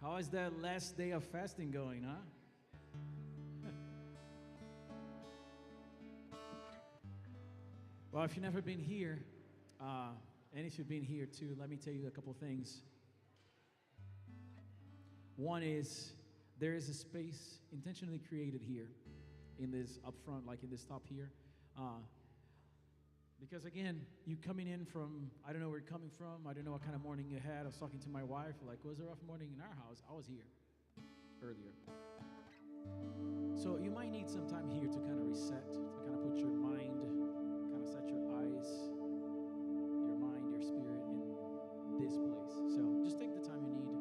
How is that last day of fasting going, huh? Well, if you've never been here, and if you've been here too, let me tell you a couple things. One is there is a space intentionally created here in this up front, like in this top here. Because again, you coming in from, I don't know where you're coming from. I don't know what kind of morning you had. I was talking to my wife, like, it was a rough morning in our house. I was here earlier. So you might need some time here to kind of reset, to kind of put your mind, kind of set your eyes, your mind, your spirit in this place. So just take the time you need.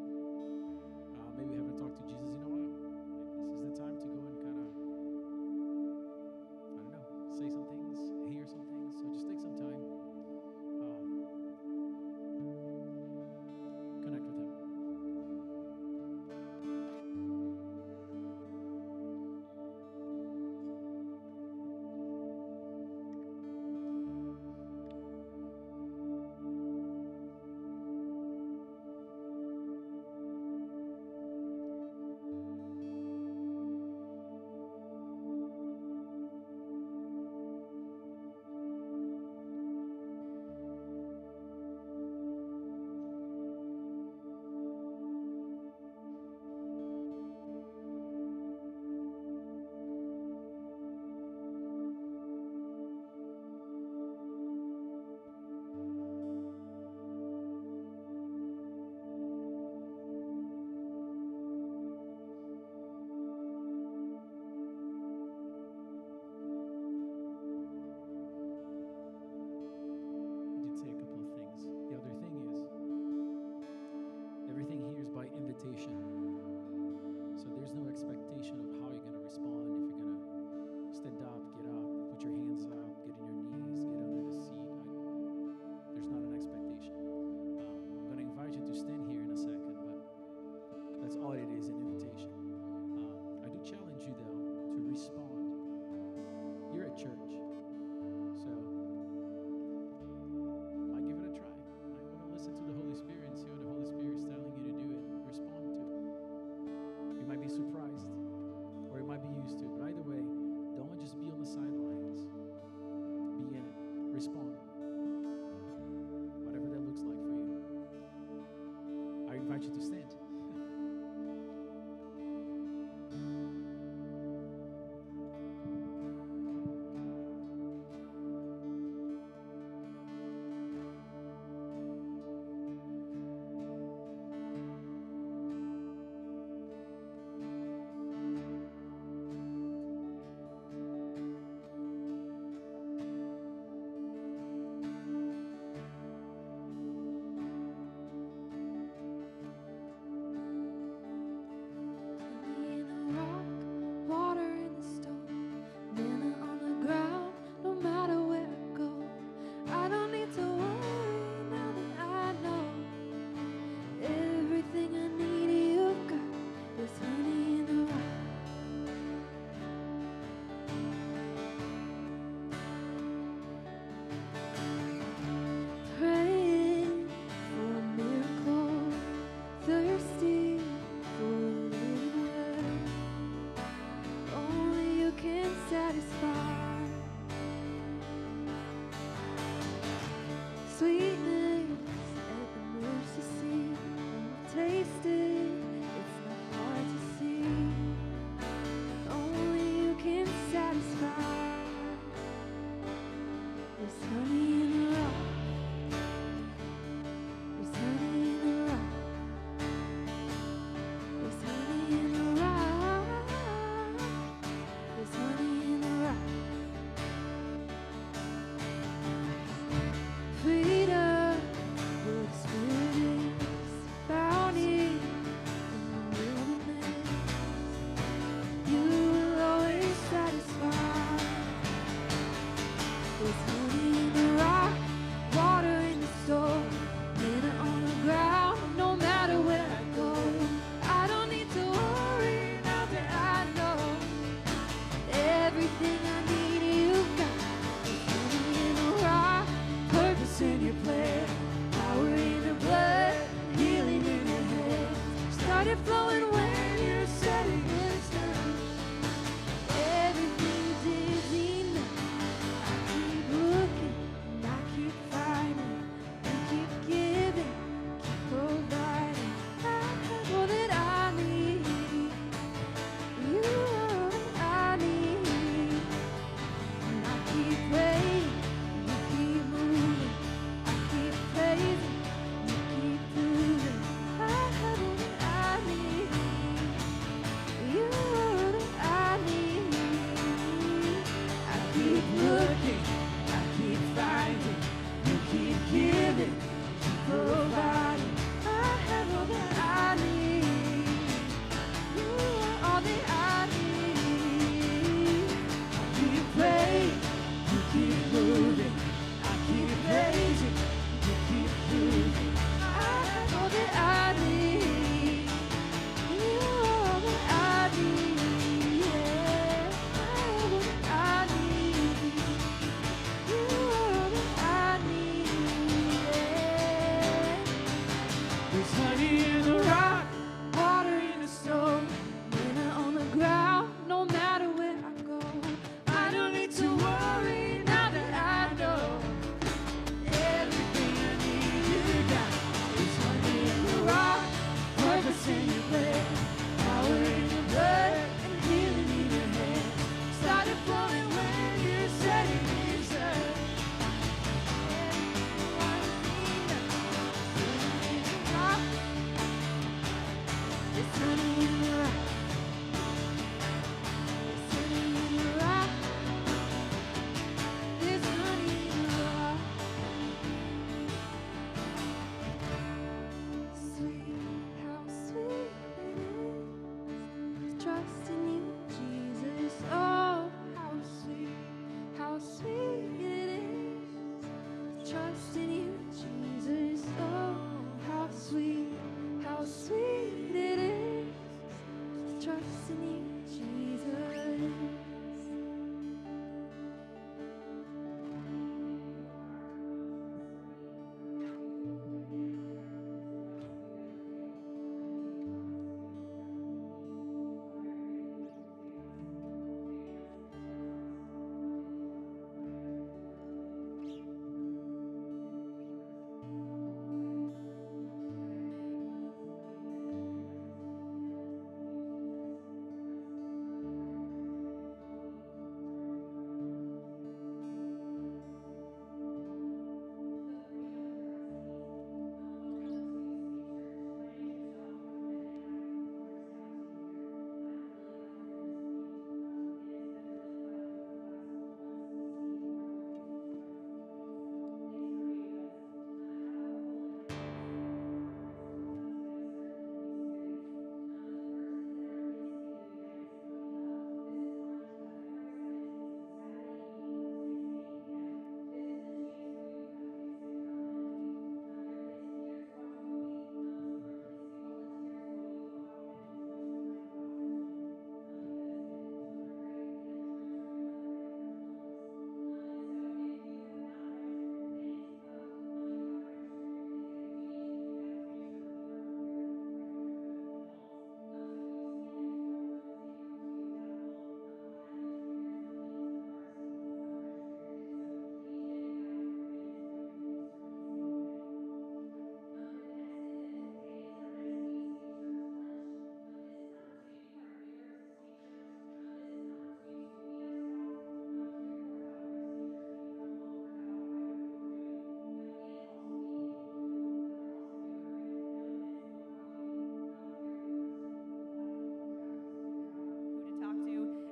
Maybe you haven't talked to Jesus in a while. Maybe this is the time to go and kind of, I don't know, say some things, hear some things. So just take some time. Connect with him. I did say a couple of things. The other thing is, everything here is by invitation. So there's no expectation of how you're going to respond. If you're going to stand up, get up, put your hands up, get on your knees, get under the seat. There's not an expectation. I'm going to invite you to stand here in a second, but that's all it is, an invitation. I do challenge you, though, to respond. You're at church, so might give it a try. Might want to listen to the Holy Spirit and see what the Holy Spirit is telling you to do and respond to. You might be surprised, or you might be used to it. But either way, don't just be on the sidelines. Be in it. Respond. Whatever that looks like for you. I invite you to stand. started flowing when you said it was done. Everything you did is enough. I keep looking, and I keep finding, and keep giving, keep providing. I have all that I need. You are all that I need. And I keep praying, you keep moving. I keep praising, you keep proving. I have all that I need. You are all that I need. I keep looking, I keep finding, you keep giving, keep providing. I have all that I need. You are all that I need. I keep praying, you keep moving. I keep praising, you keep proving. I have all that I need. You are all that I need. Yeah, I have all that I need. You are all that I need. Yeah. There's honey in the rock, water in the stone. When I'm on the ground, no matter where I go, I don't need to worry now that I know everything I need you got. There's honey in the rock, purpose in your plan, power in your blood, and healing in your hand. Started flowing when you said it is done. Everything I need, there's honey in the rock. There's honey in the rock. There's honey in the rock. Sweet, how sweet it is to trust in you, Jesus. Oh, how sweet it is to trust in you, Jesus. Oh, how sweet it is to trust in you, Jesus.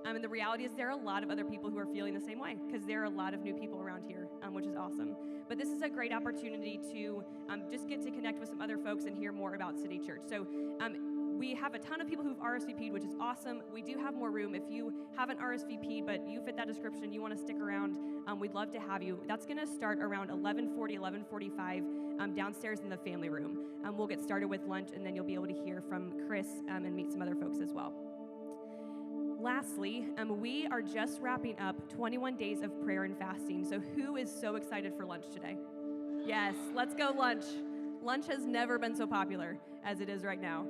And the reality is there are a lot of other people who are feeling the same way because there are a lot of new people around here, which is awesome. But this is a great opportunity to just get to connect with some other folks and hear more about City Church. So we have a ton of people who've RSVP'd, which is awesome. We do have more room. If you haven't RSVP'd, but you fit that description, you want to stick around, we'd love to have you. That's going to start around 11:40, 11:45 downstairs in the family room. We'll get started with lunch, and then you'll be able to hear from Chris and meet some other folks as well. Lastly, we are just wrapping up 21 days of prayer and fasting. So who is so excited for lunch today? Yes, let's go lunch. Lunch has never been so popular as it is right now.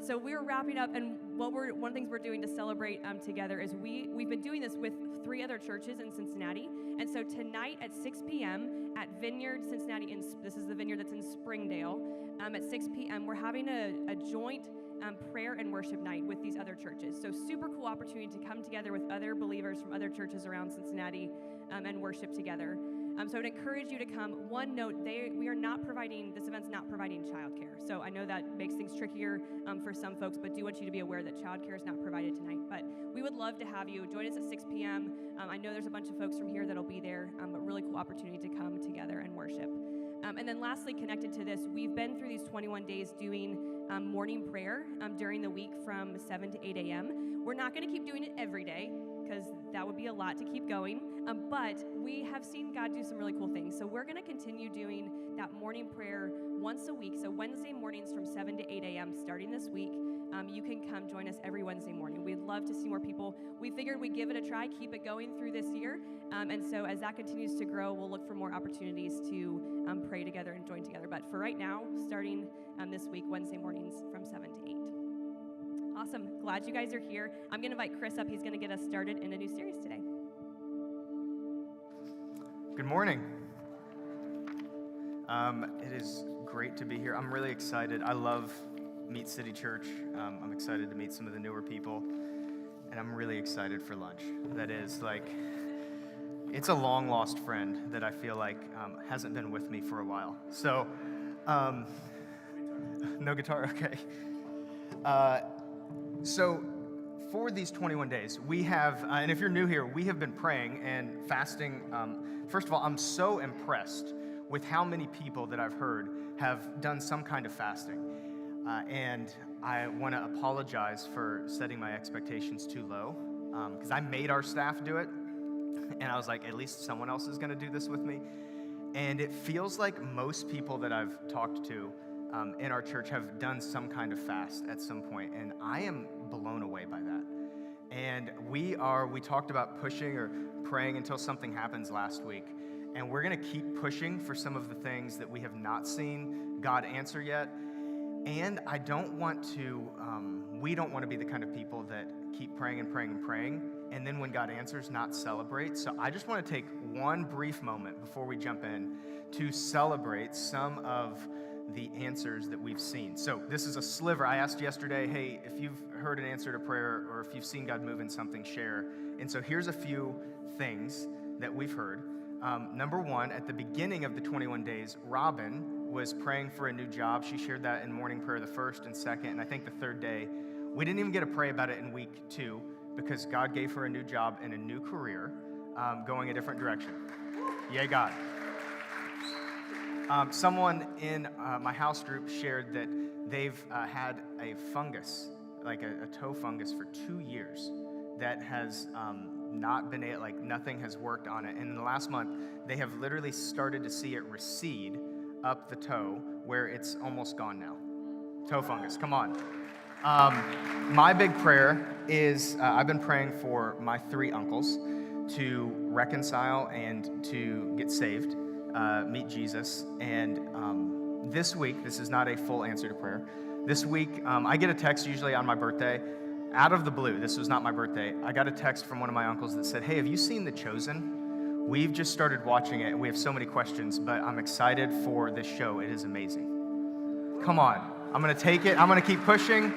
So we're wrapping up, and one of the things we're doing to celebrate together is we've been doing this with 3 other churches in Cincinnati, and so tonight at 6 p.m. at Vineyard Cincinnati, this is the vineyard that's in Springdale, at 6 p.m. we're having a joint prayer and worship night with these other churches. So super cool opportunity to come together with other believers from other churches around Cincinnati and worship together. So I'd encourage you to come. One note, this event's not providing childcare. So I know that makes things trickier for some folks, but do want you to be aware that childcare is not provided tonight. But we would love to have you. Join us at 6 p.m. I know there's a bunch of folks from here that'll be there, but really cool opportunity to come together and worship. And then lastly, connected to this, we've been through these 21 days doing morning prayer during the week from 7 to 8 a.m. We're not going to keep doing it every day, because that would be a lot to keep going, but we have seen God do some really cool things. So we're going to continue doing that morning prayer once a week. So Wednesday mornings from 7 to 8 a.m. starting this week. You can come join us every Wednesday morning. We'd love to see more people. We figured we'd give it a try, keep it going through this year. And so as that continues to grow, we'll look for more opportunities to pray together and join together. But for right now, starting this week, Wednesday mornings from 7 to 8. Awesome. Glad you guys are here. I'm going to invite Chris up. He's going to get us started in a new series today. Good morning. It is great to be here. I'm really excited. I love Meet City Church. I'm excited to meet some of the newer people, and I'm really excited for lunch. That is it's a long lost friend that I feel like hasn't been with me for a while. So, no guitar, okay. So for these 21 days, we have, and if you're new here, we have been praying and fasting. First of all, I'm so impressed with how many people that I've heard have done some kind of fasting. And I want to apologize for setting my expectations too low, because I made our staff do it. And I was like, at least someone else is going to do this with me. And it feels like most people that I've talked to in our church have done some kind of fast at some point, and I am blown away by that. And we talked about pushing or praying until something happens last week, and we're going to keep pushing for some of the things that we have not seen God answer yet. And we don't want to be the kind of people that keep praying and praying and praying, and then when God answers, not celebrate. So I just want to take one brief moment before we jump in to celebrate some of the answers that we've seen. So this is a sliver. I asked yesterday, hey, if you've heard an answer to prayer or if you've seen God move in something, share. And so here's a few things that we've heard. Number one, at the beginning of the 21 days, Robin was praying for a new job. She shared that in morning prayer the first and second, and I think the third day. We didn't even get to pray about it in week 2 because God gave her a new job and a new career going a different direction. Yay, God. Someone in my house group shared that they've had a fungus, like a toe fungus, for 2 years that has not been, nothing has worked on it. And in the last month, they have literally started to see it recede up the toe where it's almost gone now. Toe fungus, come on. My big prayer is I've been praying for my 3 uncles to reconcile and to get saved. Meet Jesus, and this week, this is not a full answer to prayer. This week, I get a text usually on my birthday, out of the blue. This was not my birthday. I got a text from one of my uncles that said, hey, have you seen The Chosen? We've just started watching it, and we have so many questions, but I'm excited for this show. It is amazing. Come on. I'm going to take it. I'm going to keep pushing.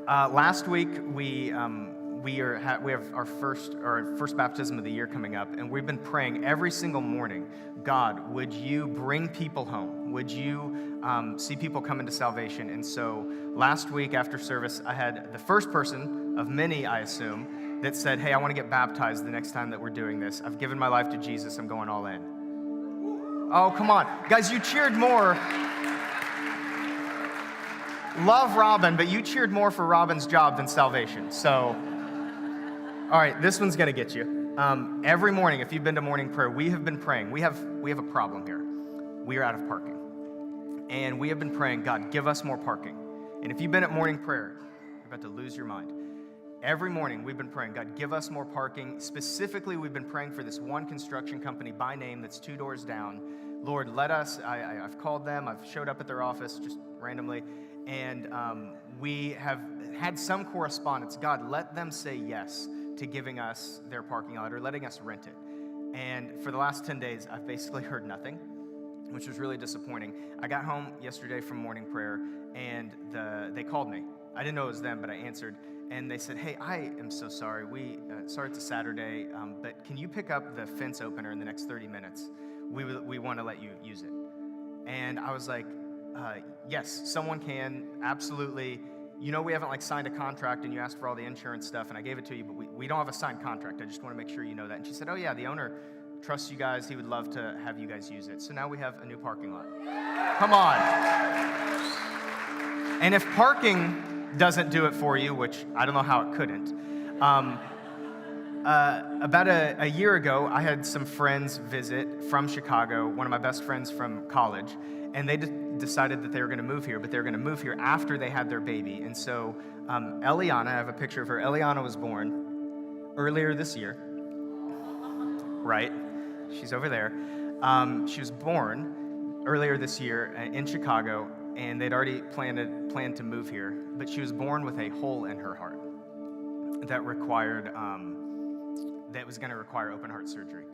Last week, we have our first baptism of the year coming up, and we've been praying every single morning, God, would you bring people home? Would you see people come into salvation? And so last week after service, I had the first person of many, I assume, that said, hey, I want to get baptized the next time that we're doing this. I've given my life to Jesus. I'm going all in. Oh, come on. Guys, you cheered more. Love Robin, but you cheered more for Robin's job than salvation. So... all right, this one's going to get you. Every morning, if you've been to morning prayer, we have been praying. We have a problem here. We are out of parking. And we have been praying, God, give us more parking. And if you've been at morning prayer, you're about to lose your mind. Every morning, we've been praying, God, give us more parking. Specifically, we've been praying for this one construction company by name that's 2 doors down. Lord, let us, I've called them, I've showed up at their office just randomly, And we have had some correspondence. God, let them say yes to giving us their parking lot or letting us rent it. And for the last 10 days, I've basically heard nothing, which was really disappointing. I got home yesterday from morning prayer, and they called me. I didn't know it was them, but I answered. And they said, hey, I am so sorry. Sorry it's a Saturday, but can you pick up the fence opener in the next 30 minutes? We want to let you use it. And I was like, yes, someone can, absolutely. You know we haven't signed a contract and you asked for all the insurance stuff and I gave it to you, but we don't have a signed contract. I just want to make sure you know that. And she said, oh yeah, the owner trusts you guys. He would love to have you guys use it. So now we have a new parking lot. Come on. And if parking doesn't do it for you, which I don't know how it couldn't, about a year ago, I had some friends visit from Chicago, one of my best friends from college, and they decided that they were going to move here, but they were going to move here after they had their baby. And so Eliana, I have a picture of her. Eliana was born earlier this year, right? She's over there. She was born earlier this year in Chicago, and they'd already planned to move here, but she was born with a hole in her heart that was going to require open heart surgery.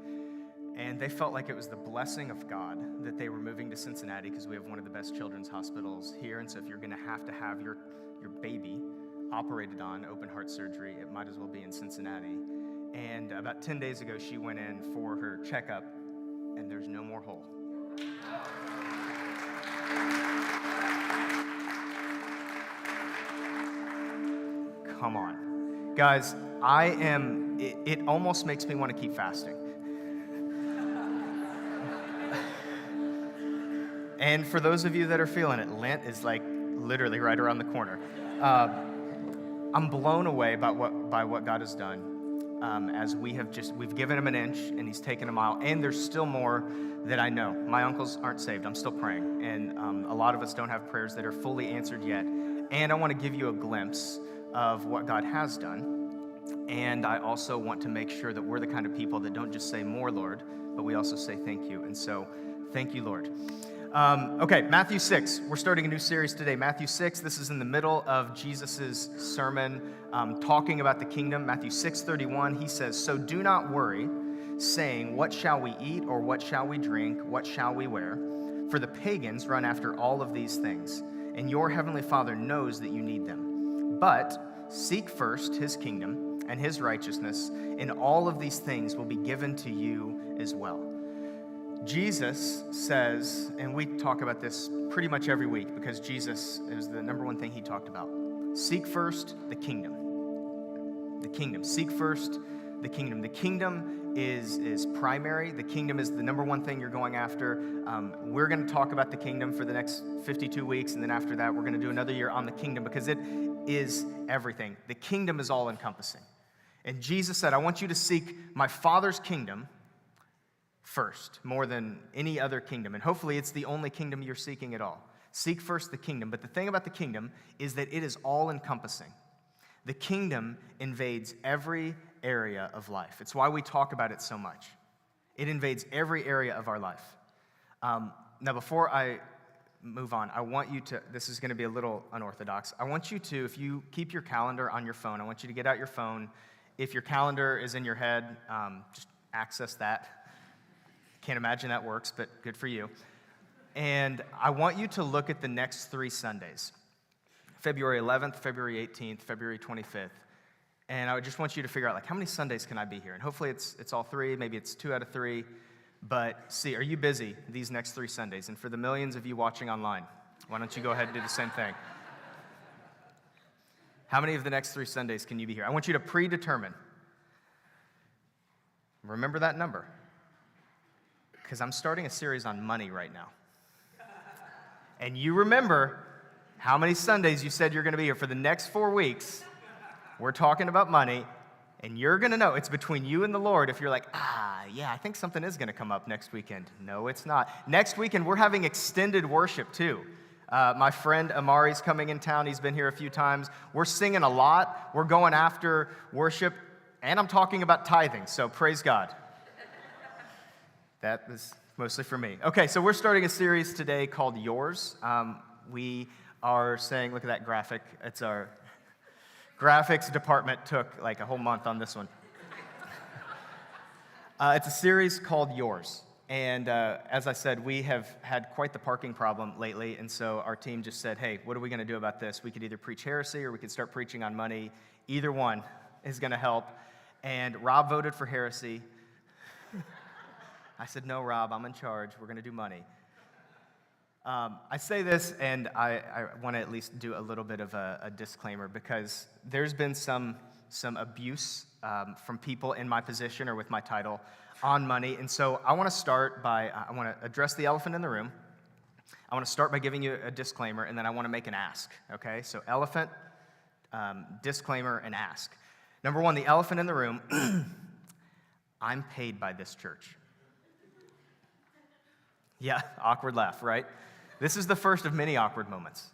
And they felt like it was the blessing of God that they were moving to Cincinnati because we have one of the best children's hospitals here. And so if you're going to have your baby operated on open heart surgery, it might as well be in Cincinnati. And about 10 days ago, she went in for her checkup, and there's no more hole. Come on. Guys, it almost makes me want to keep fasting. And for those of you that are feeling it, Lent is literally right around the corner. I'm blown away by what God has done as we've given him an inch and he's taken a mile. And there's still more that I know. My uncles aren't saved. I'm still praying. And a lot of us don't have prayers that are fully answered yet. And I want to give you a glimpse of what God has done. And I also want to make sure that we're the kind of people that don't just say more, Lord, but we also say thank you. And so, thank you, Lord. Okay, Matthew 6. We're starting a new series today. Matthew 6, this is in the middle of Jesus' sermon talking about the kingdom. Matthew 6:31, he says, so do not worry, saying, what shall we eat, or what shall we drink, what shall we wear? For the pagans run after all of these things, and your heavenly Father knows that you need them. But seek first his kingdom and his righteousness, and all of these things will be given to you as well. Jesus says, and we talk about this pretty much every week because Jesus is the number one thing he talked about. Seek first the kingdom. The kingdom. Seek first the kingdom. The kingdom is primary. The kingdom is the number one thing you're going after. We're going to talk about the kingdom for the next 52 weeks, and then after that, we're going to do another year on the kingdom because it is everything. The kingdom is all encompassing. And Jesus said, I want you to seek my Father's kingdom first, more than any other kingdom. And hopefully it's the only kingdom you're seeking at all. Seek first the kingdom. But the thing about the kingdom is that it is all-encompassing. The kingdom invades every area of life. It's why we talk about it so much. It invades every area of our life. Now, before I move on, I want you to, this is going to be a little unorthodox. I want you to, if you keep your calendar on your phone, I want you to get out your phone. If your calendar is in your head, just access that. Can't imagine that works, but good for you. And I want you to look at the next 3 Sundays, February 11th, February 18th, February 25th. And I just want you to figure out, how many Sundays can I be here? And hopefully it's all 3, maybe it's 2 out of 3. But see, are you busy these next 3 Sundays? And for the millions of you watching online, why don't you go ahead and do the same thing? How many of the next 3 Sundays can you be here? I want you to predetermine. Remember that number. Because I'm starting a series on money right now. And you remember how many Sundays you said you're going to be here. For the next 4 weeks, we're talking about money, and you're going to know. It's between you and the Lord if you're like, yeah, I think something is going to come up next weekend. No, it's not. Next weekend, we're having extended worship, too. My friend Amari's coming in town. He's been here a few times. We're singing a lot. We're going after worship, and I'm talking about tithing, so praise God. That was mostly for me. Okay, so we're starting a series today called Yours. We are saying, look at that graphic. It's our graphics department took like a whole month on this one. It's a series called Yours. And as I said, we have had quite the parking problem lately. And so our team just said, hey, what are we going to do about this? We could either preach heresy or we could start preaching on money. Either one is going to help. And Rob voted for heresy. I said, no, Rob, I'm in charge. We're going to do money. I say this, and I want to at least do a little bit of a disclaimer, because there's been some abuse from people in my position or with my title on money. And so I want to start by, I want to address the elephant in the room. I want to start by giving you a disclaimer, and then I want to make an ask, okay? So elephant, disclaimer, and ask. Number one, the elephant in the room, I'm paid by this church. Yeah, awkward laugh, right? This is the first of many awkward moments.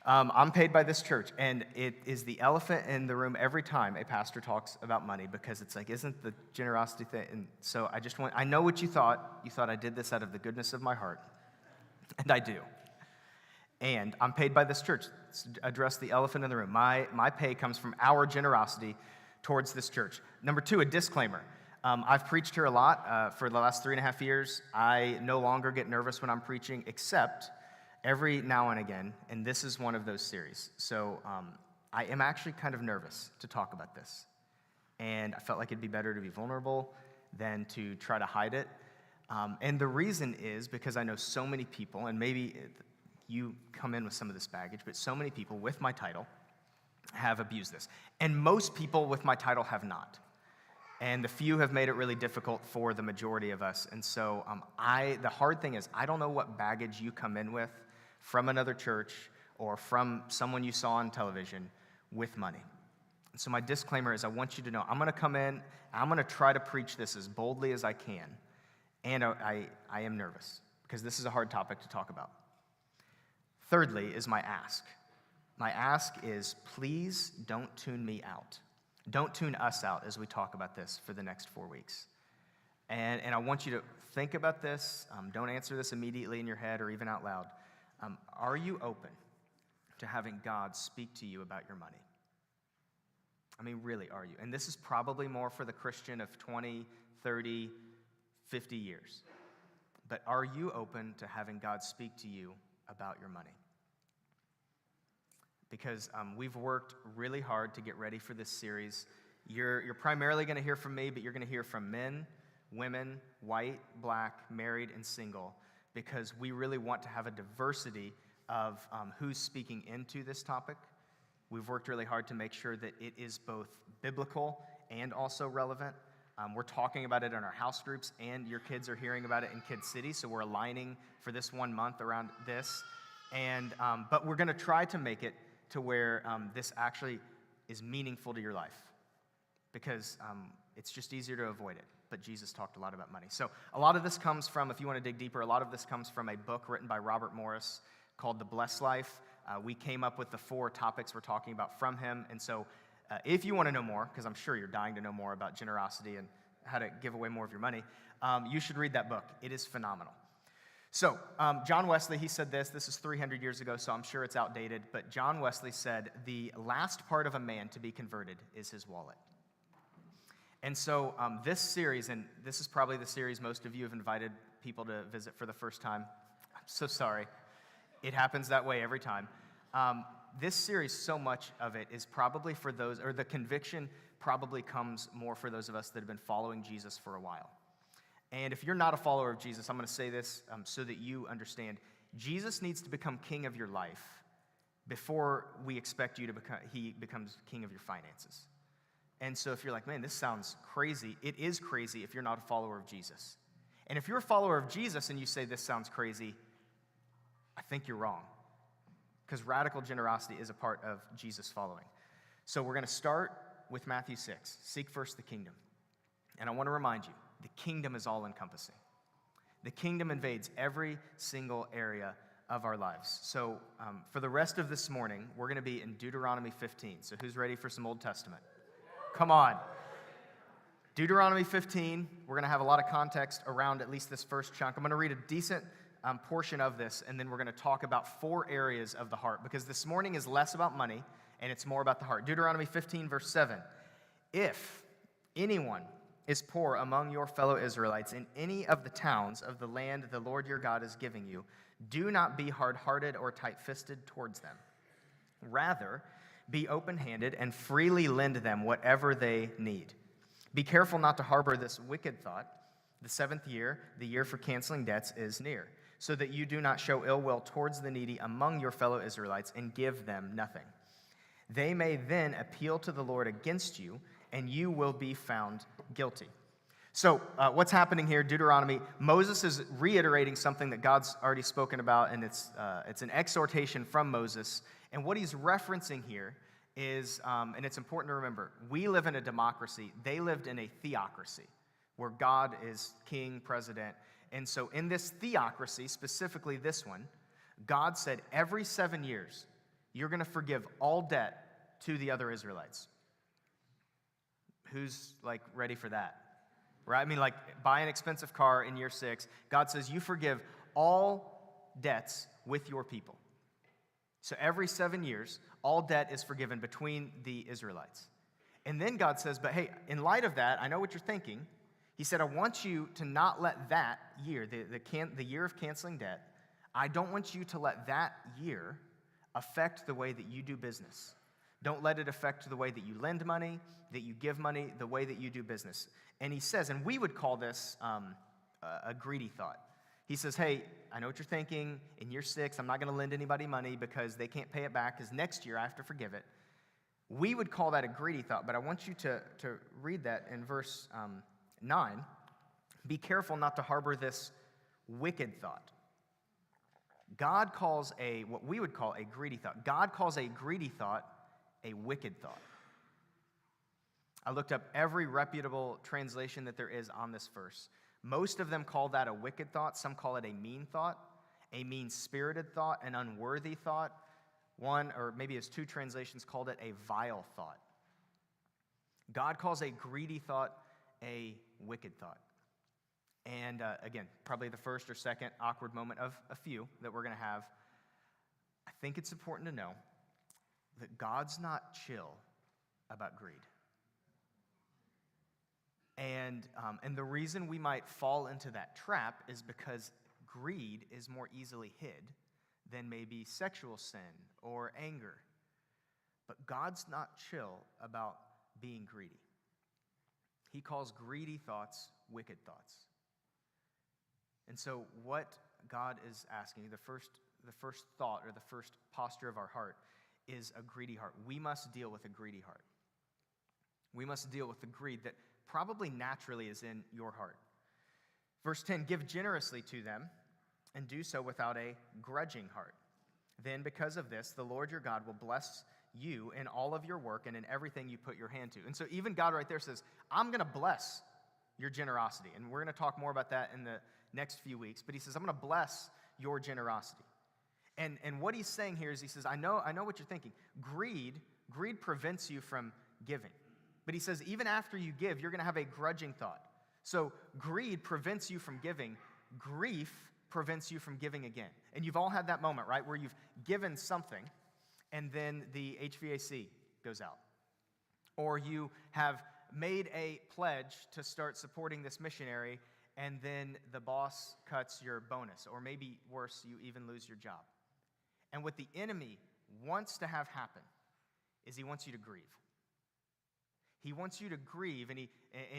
I'm paid by this church, and it is the elephant in the room every time a pastor talks about money, because it's like, isn't the generosity thing? And so I know what you thought. You thought I did this out of the goodness of my heart, and I do. And I'm paid by this church. Let's address the elephant in the room. My pay comes from our generosity towards this church. Number two, a disclaimer. I've preached here a lot for the last 3.5 years. I no longer get nervous when I'm preaching, except every now and again, and this is one of those series. So I am actually kind of nervous to talk about this. And I felt like it'd be better to be vulnerable than to try to hide it. And the reason is because I know so many people, and maybe you come in with some of this baggage, but so many people with my title have abused this. And most people with my title have not. And the few have made it really difficult for the majority of us. And so the hard thing is, I don't know what baggage you come in with from another church or from someone you saw on television with money. And so my disclaimer is, I want you to know, I'm going to come in, I'm going to try to preach this as boldly as I can. And I am nervous, because this is a hard topic to talk about. Thirdly is my ask. My ask is, please don't tune me out. Don't tune us out as we talk about this for the next 4 weeks. And I want you to think about this. Don't answer this immediately in your head or even out loud. Are you open to having God speak to you about your money? I mean, really, are you? And this is probably more for the Christian of 20, 30, 50 years. But are you open to having God speak to you about your money? Because we've worked really hard to get ready for this series. You're primarily going to hear from me, but you're going to hear from men, women, white, black, married, and single, because we really want to have a diversity of who's speaking into this topic. We've worked really hard to make sure that it is both biblical and also relevant. We're talking about it in our house groups, and your kids are hearing about it in Kid City, so we're aligning for this 1 month around this. And but we're going to try to make it to where this actually is meaningful to your life, because it's just easier to avoid it. But Jesus talked a lot about money. So a lot of this comes from, if you want to dig deeper, a lot of this comes from a book written by Robert Morris called The Blessed Life. We came up with the 4 topics we're talking about from him. And so if you want to know more, because I'm sure you're dying to know more about generosity and how to give away more of your money, you should read that book. It is phenomenal. So, John Wesley, he said this is 300 years ago, so I'm sure it's outdated, but John Wesley said, the last part of a man to be converted is his wallet. And so, this series, and this is probably the series most of you have invited people to visit for the first time. I'm so sorry. It happens that way every time. This series, so much of it is probably for those, or the conviction probably comes more for those of us that have been following Jesus for a while. And if you're not a follower of Jesus, I'm going to say this so that you understand. Jesus needs to become king of your life before we expect you to become, he becomes king of your finances. And so if you're like, man, this sounds crazy, it is crazy if you're not a follower of Jesus. And if you're a follower of Jesus and you say this sounds crazy, I think you're wrong. Because radical generosity is a part of Jesus following. So we're going to start with Matthew 6. Seek first the kingdom. And I want to remind you, the kingdom is all-encompassing. The kingdom invades every single area of our lives. So for the rest of this morning, we're going to be in Deuteronomy 15. So who's ready for some Old Testament? Come on. Deuteronomy 15, we're going to have a lot of context around at least this first chunk. I'm going to read a decent portion of this, and then we're going to talk about 4 areas of the heart, because this morning is less about money, and it's more about the heart. Deuteronomy 15, verse 7. If anyone is poor among your fellow Israelites in any of the towns of the land the Lord your God is giving you, do not be hard-hearted or tight-fisted towards them. Rather, be open-handed and freely lend them whatever they need. Be careful not to harbor this wicked thought. The 7th year, the year for canceling debts, is near, so that you do not show ill will towards the needy among your fellow Israelites and give them nothing. They may then appeal to the Lord against you, and you will be found guilty. So what's happening here, Deuteronomy, Moses is reiterating something that God's already spoken about, and it's an exhortation from Moses. And what he's referencing here is, and it's important to remember, we live in a democracy. They lived in a theocracy, where God is king, president. And so in this theocracy, specifically this one, God said every 7 years, you're going to forgive all debt to the other Israelites. Who's like ready for that? Right? I mean, like buy an expensive car in year 6. God says you forgive all debts with your people. So every 7 years, all debt is forgiven between the Israelites. And then God says, but hey, in light of that, I know what you're thinking. He said, I want you to not let that year, the year of canceling debt, I don't want you to let that year affect the way that you do business. Don't let it affect the way that you lend money, that you give money, the way that you do business. And he says, and we would call this a greedy thought. He says, hey, I know what you're thinking. In year 6, I'm not going to lend anybody money because they can't pay it back, because next year I have to forgive it. We would call that a greedy thought, but I want you to read that in verse 9. Be careful not to harbor this wicked thought. God calls what we would call a greedy thought. God calls a greedy thought a wicked thought. I looked up every reputable translation that there is on this verse. Most of them call that a wicked thought. Some call it a mean thought, a mean-spirited thought, an unworthy thought. One, or maybe as 2 translations, called it a vile thought. God calls a greedy thought a wicked thought. And again, probably the first or second awkward moment of a few that we're going to have. I think it's important to know that God's not chill about greed. And the reason we might fall into that trap is because greed is more easily hid than maybe sexual sin or anger. But God's not chill about being greedy. He calls greedy thoughts wicked thoughts. And so what God is asking, the first thought or the first posture of our heart is a greedy heart. We must deal with a greedy heart. We must deal with the greed that probably naturally is in your heart. Verse 10, give generously to them and do so without a grudging heart. Then because of this, the Lord your God will bless you in all of your work and in everything you put your hand to. And so even God right there says, I'm going to bless your generosity. And we're going to talk more about that in the next few weeks. But he says, I'm going to bless your generosity. And what he's saying here is he says, I know what you're thinking. Greed prevents you from giving. But he says, even after you give, you're going to have a grudging thought. So greed prevents you from giving. Grief prevents you from giving again. And you've all had that moment, right, where you've given something, and then the HVAC goes out. Or you have made a pledge to start supporting this missionary, and then the boss cuts your bonus. Or maybe worse, you even lose your job. And what the enemy wants to have happen is he wants you to grieve. He wants you to grieve, and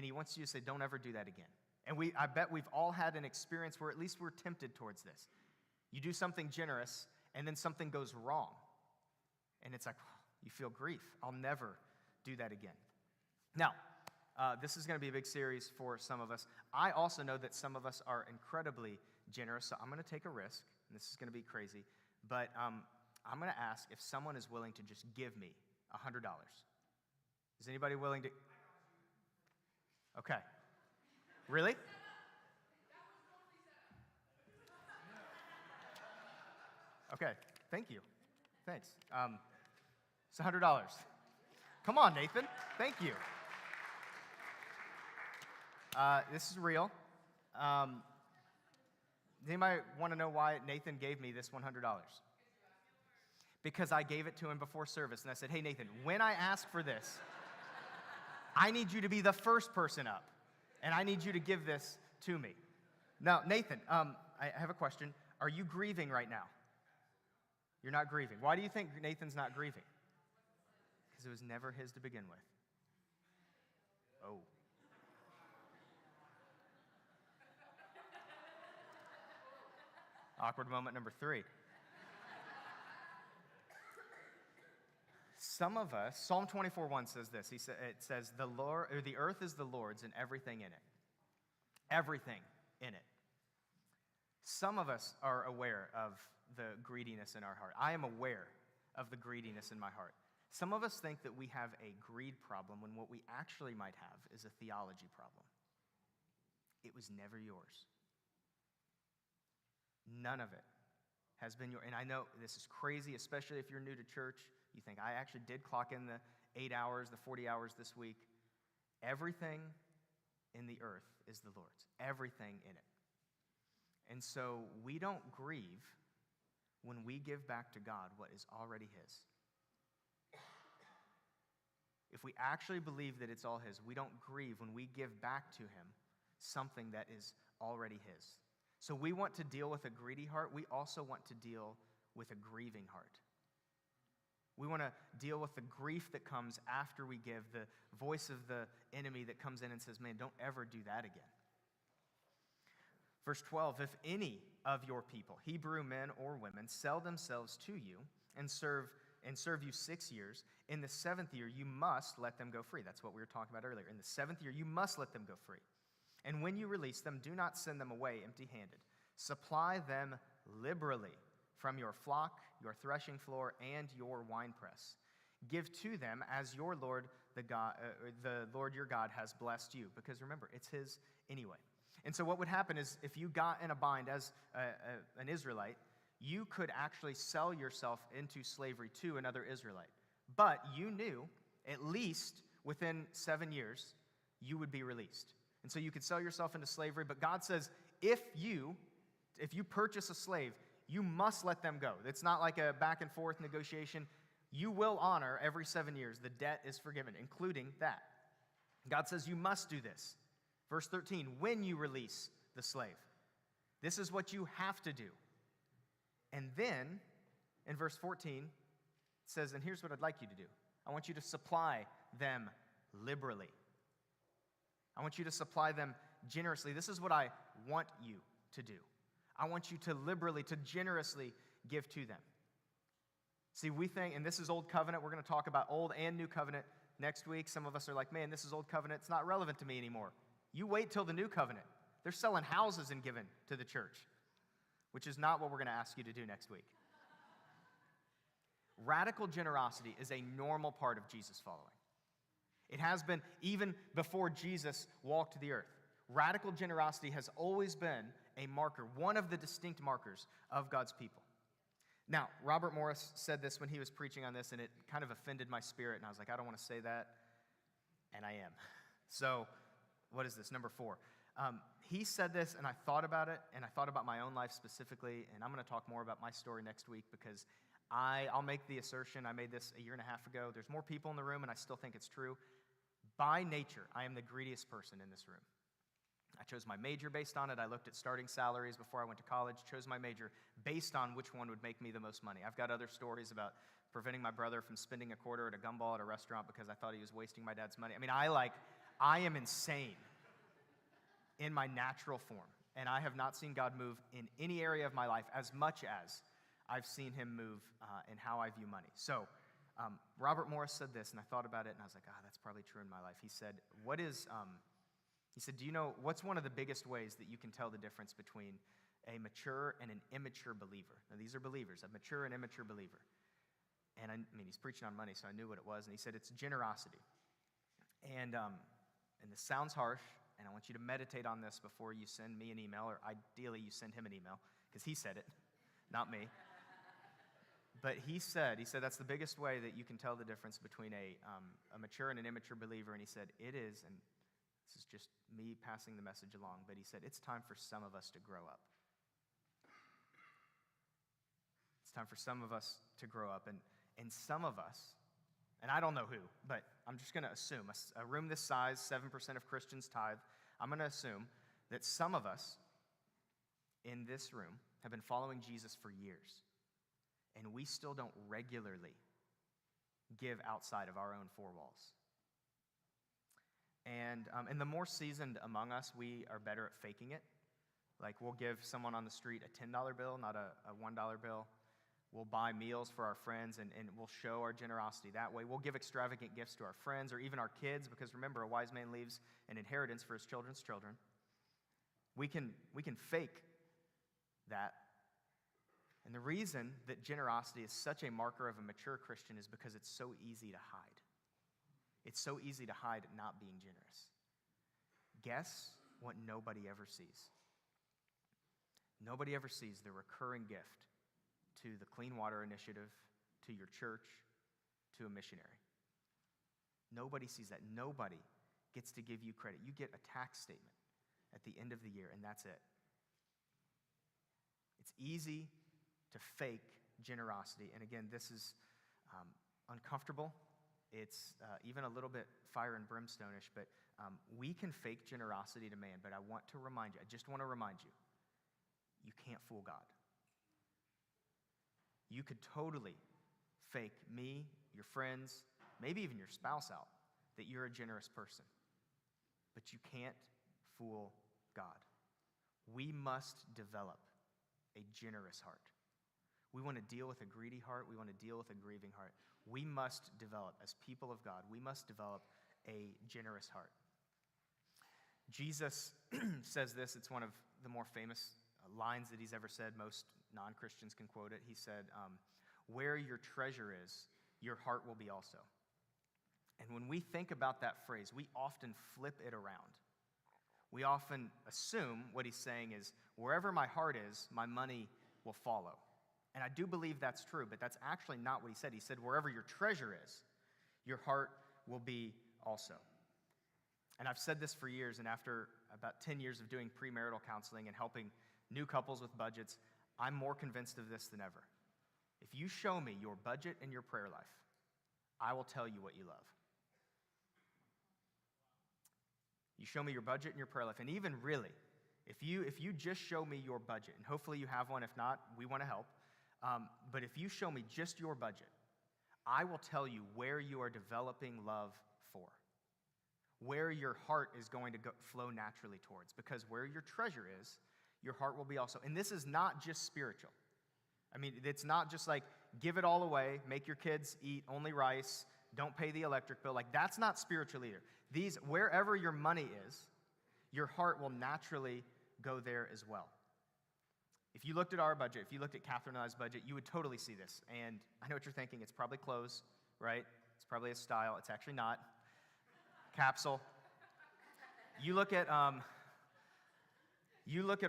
he wants you to say, don't ever do that again. And I bet we've all had an experience where at least we're tempted towards this. You do something generous, and then something goes wrong. And it's like, you feel grief. I'll never do that again. Now, this is going to be a big series for some of us. I also know that some of us are incredibly generous, so I'm going to take a risk, and this is going to be crazy. But I'm going to ask if someone is willing to just give me $100. Is anybody willing to? Okay. Really? Okay. Thank you. Thanks. It's $100. Come on, Nathan. Thank you. This is real. Does anybody want to know why Nathan gave me this $100? Because I gave it to him before service, and I said, hey, Nathan, when I ask for this, I need you to be the first person up, and I need you to give this to me. Now, Nathan, I have a question. Are you grieving right now? You're not grieving. Why do you think Nathan's not grieving? Because it was never his to begin with. Oh. Awkward moment number 3. Some of us, Psalm 24:1 says this. It says, the earth is the Lord's and everything in it. Everything in it. Some of us are aware of the greediness in our heart. I am aware of the greediness in my heart. Some of us think that we have a greed problem when what we actually might have is a theology problem. It was never yours. None of it has been yours. And I know this is crazy, especially if you're new to church. You think, I actually did clock in the 8 hours, the 40 hours this week. Everything in the earth is the Lord's. Everything in it. And so we don't grieve when we give back to God what is already His. If we actually believe that it's all His, we don't grieve when we give back to Him something that is already His. So we want to deal with a greedy heart. We also want to deal with a grieving heart. We want to deal with the grief that comes after we give, the voice of the enemy that comes in and says, man, don't ever do that again. Verse 12, if any of your people, Hebrew men or women, sell themselves to you and serve you 6 years, in the 7th year you must let them go free. That's what we were talking about earlier. In the 7th year you must let them go free. And when you release them, do not send them away empty-handed. Supply them liberally from your flock, your threshing floor, and your winepress. Give to them as your Lord, the Lord your God has blessed you. Because remember, it's His anyway. And so what would happen is if you got in a bind as an Israelite, you could actually sell yourself into slavery to another Israelite. But you knew at least within 7 years you would be released. And so you could sell yourself into slavery, but God says if you purchase a slave, you must let them go. It's not like a back and forth negotiation. You will honor every 7 years. The debt is forgiven, including that. God says you must do this. Verse 13, when you release the slave, this is what you have to do. And then, in verse 14, it says, and here's what I'd like you to do. I want you to supply them liberally. I want you to supply them generously. This is what I want you to do. I want you to liberally, to generously give to them. See, we think, and this is Old Covenant. We're going to talk about Old and New Covenant next week. Some of us are like, man, this is Old Covenant. It's not relevant to me anymore. You wait till the New Covenant. They're selling houses and giving to the church, which is not what we're going to ask you to do next week. Radical generosity is a normal part of Jesus' following. It has been even before Jesus walked the earth. Radical generosity has always been a marker, one of the distinct markers of God's people. Now, Robert Morris said this when he was preaching on this, and it kind of offended my spirit, and I was like, I don't want to say that, and I am. So, what is this? Number 4. He said this, and I thought about it, and I thought about my own life specifically, and I'm going to talk more about my story next week because I'll make the assertion, I made this a year and a half ago. There's more people in the room, and I still think it's true. By nature, I am the greediest person in this room. I chose my major based on it. I looked at starting salaries before I went to college, chose my major based on which one would make me the most money. I've got other stories about preventing my brother from spending a quarter at a gumball at a restaurant because I thought he was wasting my dad's money. I mean, I am insane in my natural form, and I have not seen God move in any area of my life as much as I've seen Him move in how I view money. So, Robert Morris said this, and I thought about it, and I was like, that's probably true in my life. He said, do you know what's one of the biggest ways that you can tell the difference between a mature and an immature believer? Now, these are believers, a mature and immature believer. And I mean, he's preaching on money, so I knew what it was, and he said it's generosity. And this sounds harsh, and I want you to meditate on this before you send me an email, or ideally you send him an email, because he said it, not me. But he said that's the biggest way that you can tell the difference between a mature and an immature believer. And he said, it is, and this is just me passing the message along, but he said, it's time for some of us to grow up. It's time for some of us to grow up. And some of us, and I don't know who, but I'm just going to assume, a room this size, 7% of Christians tithe, I'm going to assume that some of us in this room have been following Jesus for years, and we still don't regularly give outside of our own four walls. And the more seasoned among us, we are better at faking it. Like, we'll give someone on the street a $10 bill, not a $1 bill. We'll buy meals for our friends, and we'll show our generosity that way. We'll give extravagant gifts to our friends or even our kids, because remember, a wise man leaves an inheritance for his children's children. We can fake that. And the reason that generosity is such a marker of a mature Christian is because it's so easy to hide. It's so easy to hide not being generous. Guess what nobody ever sees? Nobody ever sees the recurring gift to the Clean Water Initiative, to your church, to a missionary. Nobody sees that. Nobody gets to give you credit. You get a tax statement at the end of the year, and that's it. It's easy to fake generosity. And again, this is uncomfortable. It's even a little bit fire and brimstone-ish, but we can fake generosity to man. But I just want to remind you, you can't fool God. You could totally fake me, your friends, maybe even your spouse out, that you're a generous person. But you can't fool God. We must develop a generous heart. We want to deal with a greedy heart. We want to deal with a grieving heart. We must develop, as people of God, we must develop a generous heart. Jesus says this. It's one of the more famous lines that he's ever said. Most non-Christians can quote it. He said, where your treasure is, your heart will be also. And when we think about that phrase, we often flip it around. We often assume what he's saying is, wherever my heart is, my money will follow. And I do believe that's true, but that's actually not what he said. He said, wherever your treasure is, your heart will be also. And I've said this for years, and after about 10 years of doing premarital counseling and helping new couples with budgets, I'm more convinced of this than ever. If you show me your budget and your prayer life, I will tell you what you love. You show me your budget and your prayer life, and even really, if you just show me your budget, and hopefully you have one, if not, we want to help, but if you show me just your budget, I will tell you where you are developing love for, where your heart is going to flow naturally towards, because where your treasure is, your heart will be also. And this is not just spiritual. I mean, it's not just like, give it all away, make your kids eat only rice, don't pay the electric bill. Like, that's not spiritual either. Wherever your money is, your heart will naturally go there as well. If you looked at our budget, if you looked at Catherine and I's budget, you would totally see this. And I know what you're thinking. It's probably clothes, right? It's probably a style. It's actually not. Capsule. You look at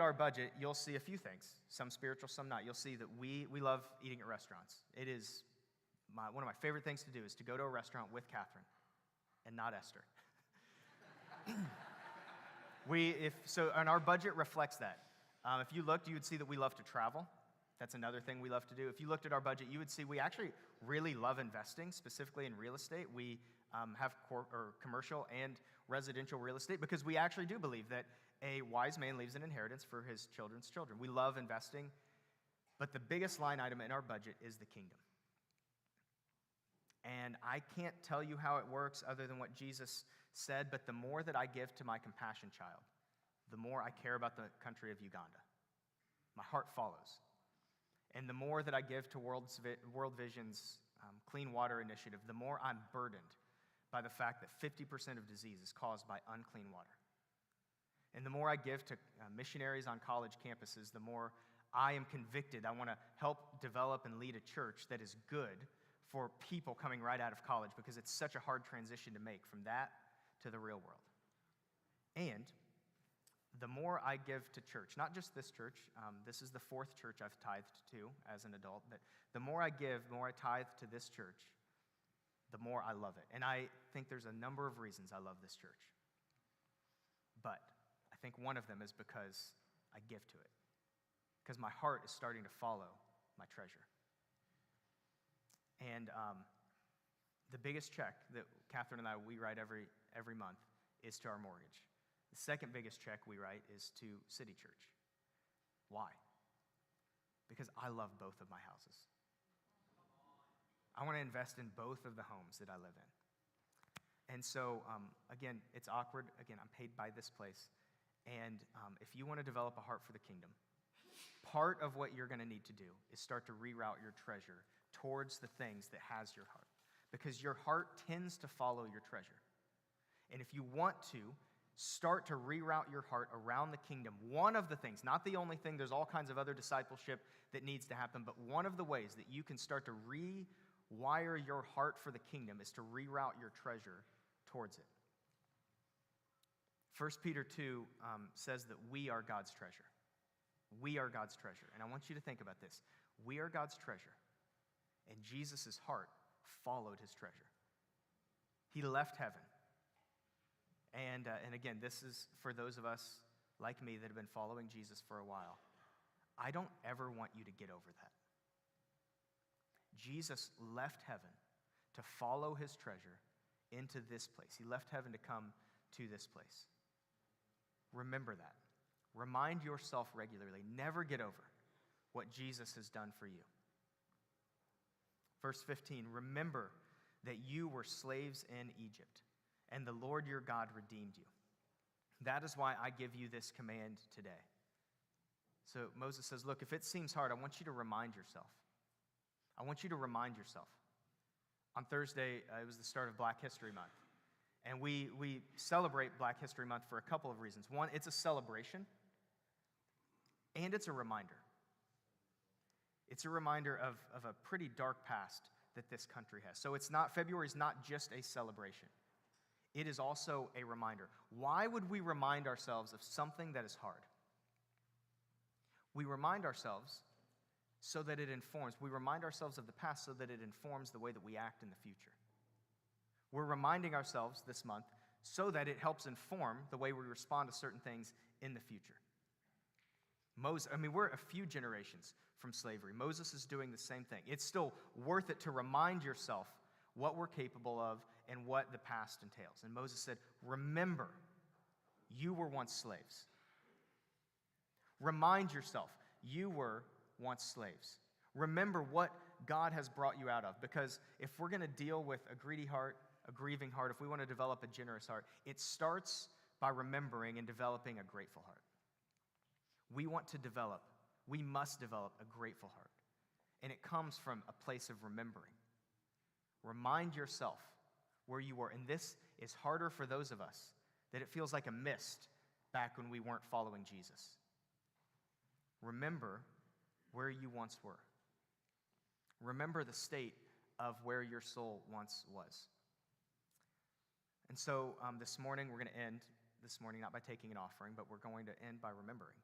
our budget, you'll see a few things. Some spiritual, some not. You'll see that we love eating at restaurants. It is one of my favorite things to do is to go to a restaurant with Catherine and not Esther. And our budget reflects that. If you looked, you would see that we love to travel. That's another thing we love to do. If you looked at our budget, you would see we actually really love investing, specifically in real estate. We have commercial and residential real estate because we actually do believe that a wise man leaves an inheritance for his children's children. We love investing, but the biggest line item in our budget is the kingdom. And I can't tell you how it works other than what Jesus said, but the more that I give to my compassion child, the more I care about the country of Uganda. My heart follows. And the more that I give to World Vision's Clean Water Initiative, the more I'm burdened by the fact that 50% of disease is caused by unclean water. And the more I give to missionaries on college campuses, the more I am convicted. I want to help develop and lead a church that is good for people coming right out of college, because it's such a hard transition to make from that to the real world. And the more I give to church, not just this church, this is the fourth church I've tithed to as an adult, but the more I give, the more I tithe to this church, the more I love it. And I think there's a number of reasons I love this church. But I think one of them is because I give to it. Because my heart is starting to follow my treasure. And the biggest check that Catherine and we write every month is to our mortgage. The second biggest check we write is to City Church. Why? Because I love both of my houses. I want to invest in both of the homes that I live in. And so, again, it's awkward. Again, I'm paid by this place. And if you want to develop a heart for the kingdom, part of what you're going to need to do is start to reroute your treasure towards the things that has your heart. Because your heart tends to follow your treasure. And if you want to start to reroute your heart around the kingdom, one of the things, not the only thing, there's all kinds of other discipleship that needs to happen, but one of the ways that you can start to rewire your heart for the kingdom is to reroute your treasure towards it. 1 Peter 2 says that we are God's treasure. We are God's treasure. And I want you to think about this. We are God's treasure. And Jesus' heart followed his treasure. He left heaven. And again, this is for those of us like me that have been following Jesus for a while. I don't ever want you to get over that. Jesus left heaven to follow his treasure into this place. He left heaven to come to this place. Remember that. Remind yourself regularly. Never get over what Jesus has done for you. Verse 15, remember that you were slaves in Egypt, and the Lord your God redeemed you. That is why I give you this command today. So Moses says, look, if it seems hard, I want you to remind yourself. I want you to remind yourself. On Thursday, it was the start of Black History Month. And we celebrate Black History Month for a couple of reasons. One, it's a celebration, and it's a reminder. It's a reminder of a pretty dark past that this country has. So February is not just a celebration. It is also a reminder. Why would we remind ourselves of something that is hard? We remind ourselves so that it informs. We remind ourselves of the past so that it informs the way that we act in the future. We're reminding ourselves this month so that it helps inform the way we respond to certain things in the future. We're a few generations from slavery. Moses is doing the same thing. It's still worth it to remind yourself what we're capable of and what the past entails. And Moses said, remember, you were once slaves. Remind yourself, you were once slaves. Remember what God has brought you out of. Because if we're going to deal with a greedy heart, a grieving heart, if we want to develop a generous heart, it starts by remembering and developing a grateful heart. We must develop a grateful heart. And it comes from a place of remembering. Remind yourself where you were. And this is harder for those of us that it feels like a mist back when we weren't following Jesus. Remember where you once were. Remember the state of where your soul once was. And so this morning, we're going to end this morning not by taking an offering, but we're going to end by remembering.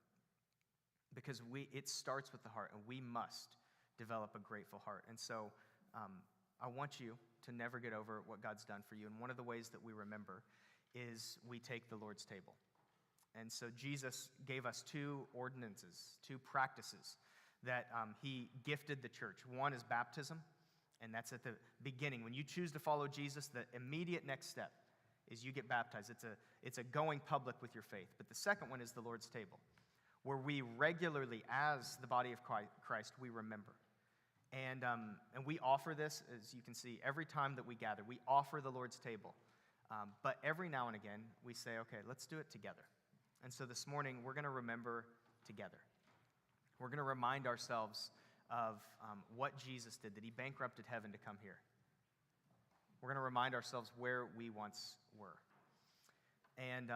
Because it starts with the heart, and we must develop a grateful heart. And so I want you to never get over what God's done for you. And one of the ways that we remember is we take the Lord's table. And so Jesus gave us two ordinances, two practices that he gifted the church. One is baptism, and that's at the beginning. When you choose to follow Jesus, the immediate next step is you get baptized. It's a going public with your faith. But the second one is the Lord's table, where we regularly, as the body of Christ, we remember. And we offer this, as you can see, every time that we gather. We offer the Lord's table. But every now and again, we say, okay, let's do it together. And so this morning, we're going to remember together. We're going to remind ourselves of what Jesus did, that he bankrupted heaven to come here. We're going to remind ourselves where we once were. And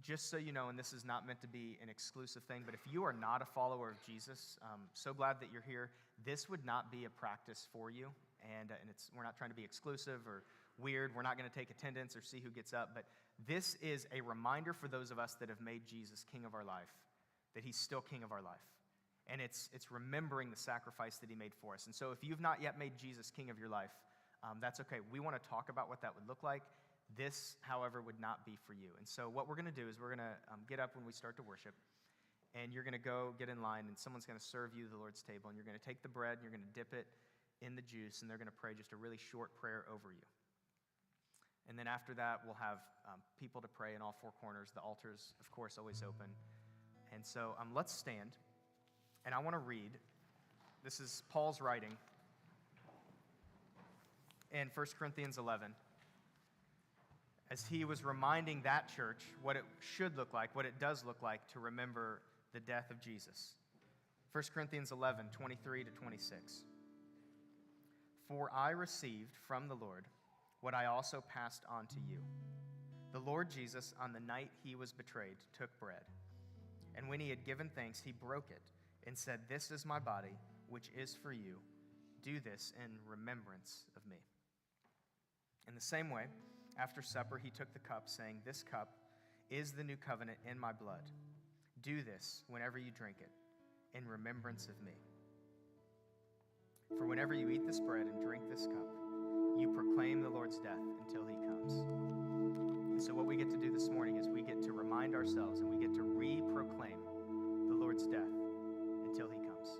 just so you know, and this is not meant to be an exclusive thing, but if you are not a follower of Jesus, so glad that you're here. This would not be a practice for you, and we're not trying to be exclusive or weird. We're not going to take attendance or see who gets up, but this is a reminder for those of us that have made Jesus king of our life, that he's still king of our life. And it's remembering the sacrifice that he made for us. And so if you've not yet made Jesus king of your life, that's okay. We want to talk about what that would look like. This, however, would not be for you. And so what we're going to do is we're going to get up when we start to worship, and you're going to go get in line, and someone's going to serve you the Lord's table, and you're going to take the bread, and you're going to dip it in the juice, and they're going to pray just a really short prayer over you. And then after that, we'll have people to pray in all four corners. The altar's, of course, always open. And so let's stand, and I want to read. This is Paul's writing in 1 Corinthians 11, as he was reminding that church what it should look like, what it does look like to remember the death of Jesus. 1 Corinthians 11, 23 to 26. For I received from the Lord what I also passed on to you. The Lord Jesus, on the night he was betrayed, took bread. And when he had given thanks, he broke it and said, "This is my body, which is for you. Do this in remembrance of me." In the same way, after supper, he took the cup, saying, "This cup is the new covenant in my blood. Do this whenever you drink it in remembrance of me. For whenever you eat this bread and drink this cup, you proclaim the Lord's death until he comes." And so what we get to do this morning is we get to remind ourselves and we get to re-proclaim the Lord's death until he comes.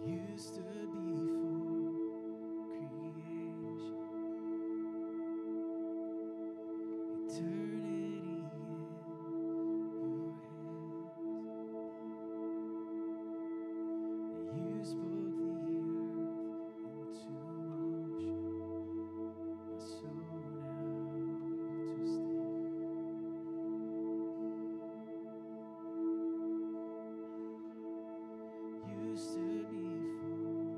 You stood before creation, eternity in your hands. You spoke the earth into motion, my soul now to stand. You stood before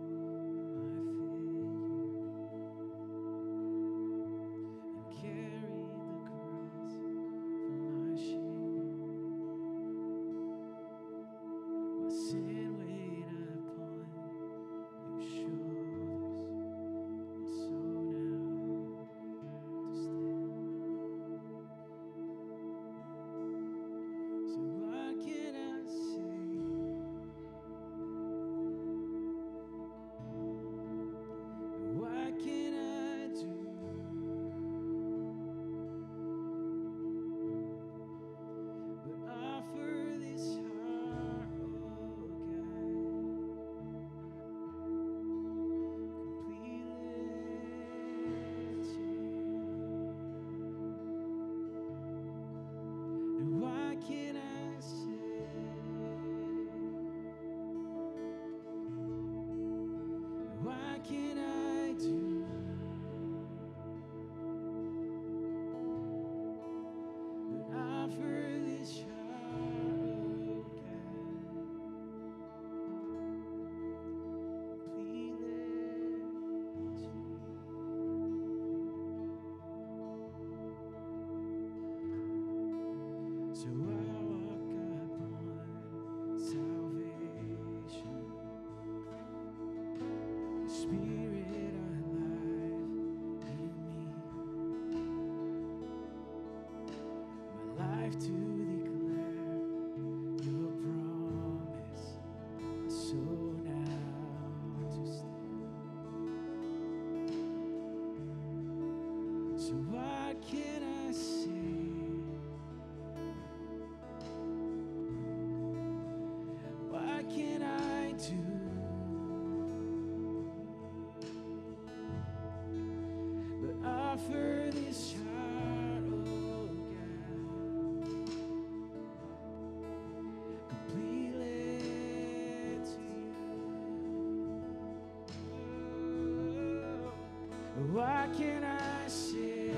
what can I say?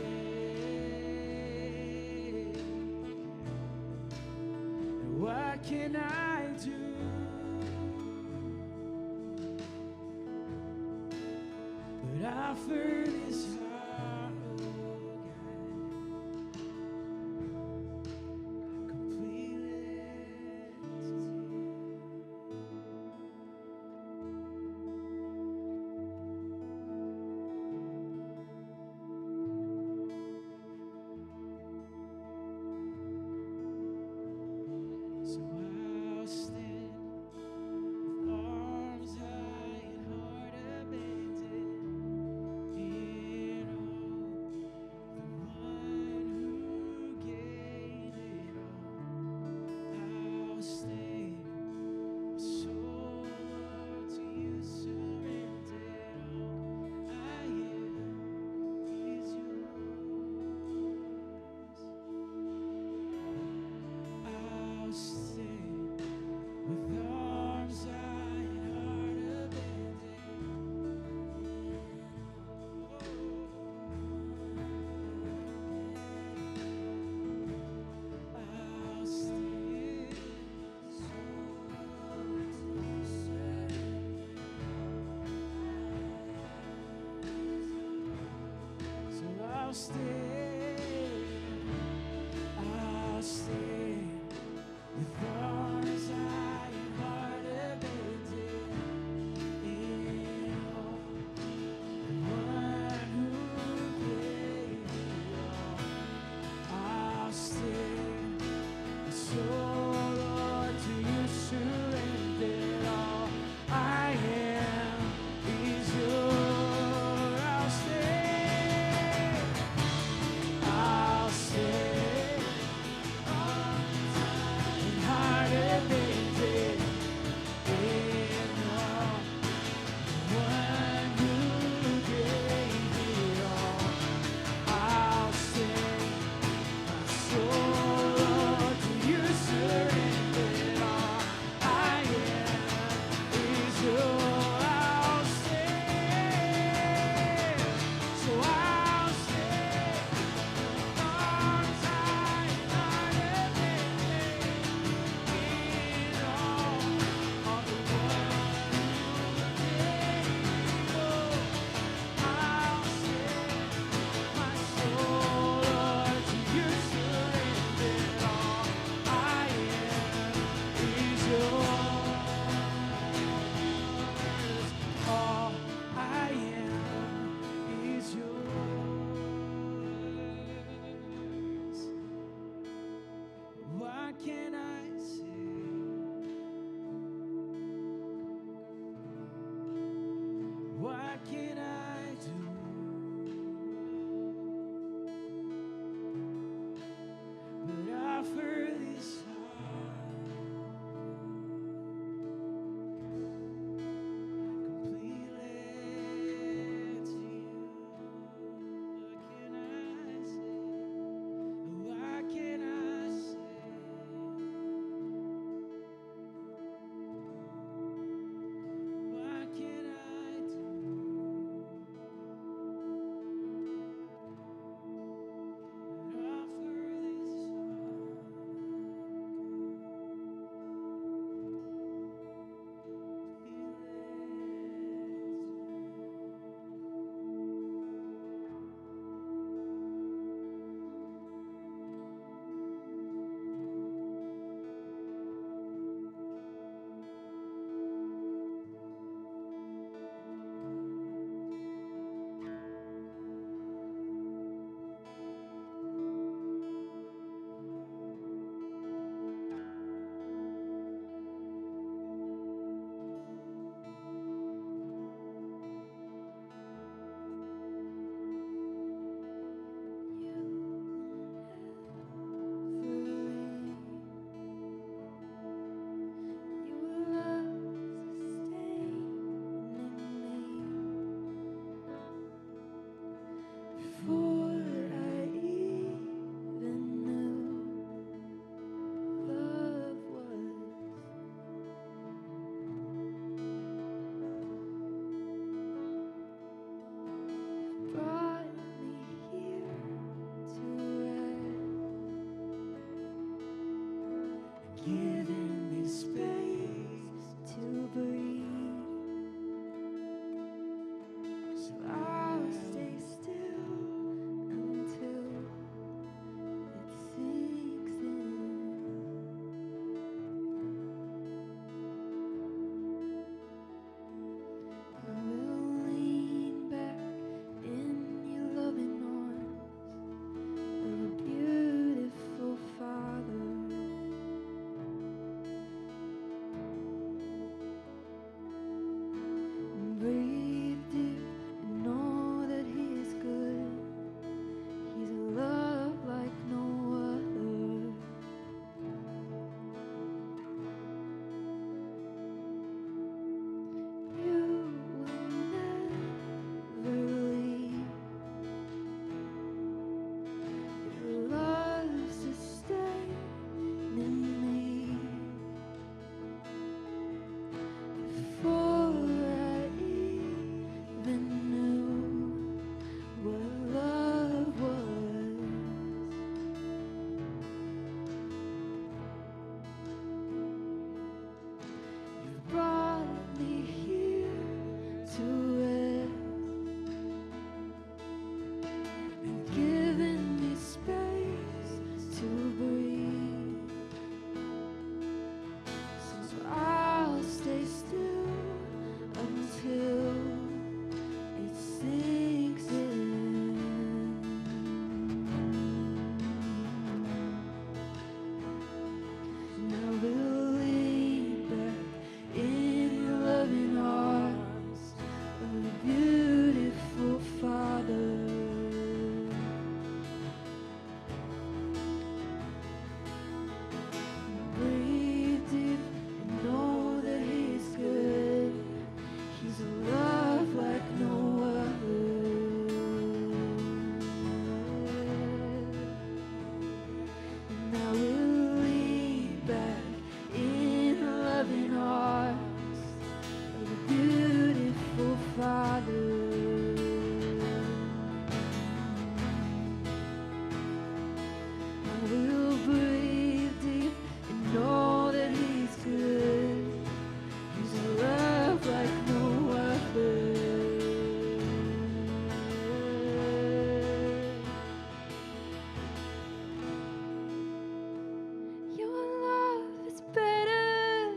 And what can I do? But offer this heart, oh God, completely to you. So I'll stand with arms high and heart abandoned. Here Breathe deep and know that He is good. He's a love like no other. You will never leave. Your love sustains me. Before I even knew what love was, you brought me here to rest and given me space to breathe. So I'll stay still until it sinks in. Now we'll lean back in the loving arms of a beautiful Father. Breathe deep and know that He's good. He's a love like no other. And now we'll lean back in the loving arms of a beautiful Father. I will breathe deep and know that He's good. He's a love like no other. Your love is better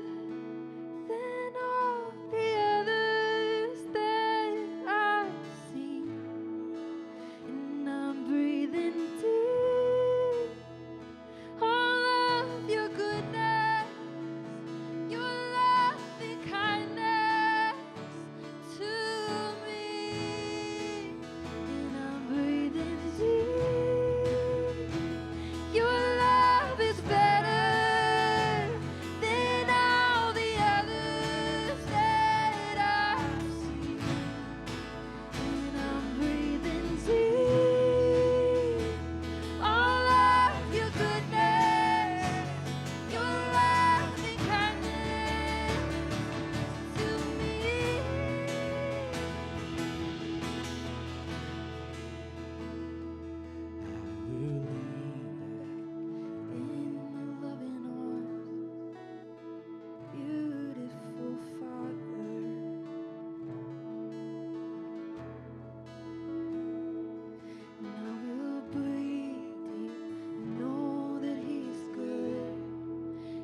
than all the others that I've seen. And I'm breathing deep all of your goodness, your loving kindness to me. And I'm breathing deep. Your love is better than all the others that I've seen. And I'm breathing deep. All of your goodness, your loving kindness to me. In the loving arms, beautiful Father. Now we'll breathe deep, know that He's good.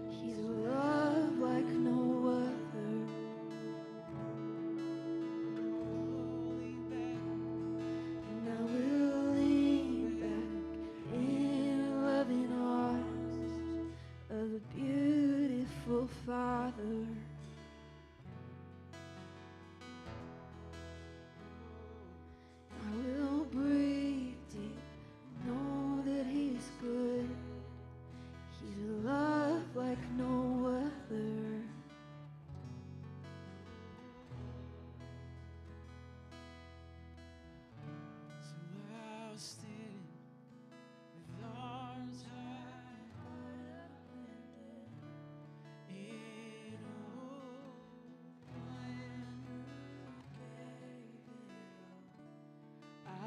He's a love like no other. Now we'll lean back in loving arms of a beautiful Father. I will breathe deep, know that He's good. He's a love like no other. So I'll stand with arms wide open in hope. When you gave it all,